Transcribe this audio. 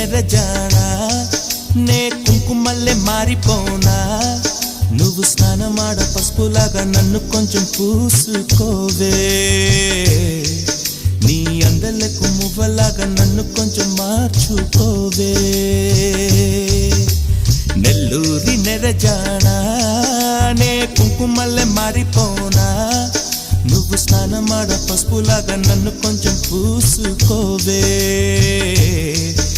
నెరజానా నే కుంకుమల్లే మారిపోనా నువ్వు స్నానమాడ పసుపులాగా నన్ను కొంచెం పూసుకోవే నీ అందలకు మువ్వలాగా నన్ను కొంచెం మార్చుకోవే నెల్లూరి నెరజానా నే కుంకుమల్లే మారిపోనా నువ్వు స్నానమాడ పసుపులాగా నన్ను కొంచెం పూసుకోవే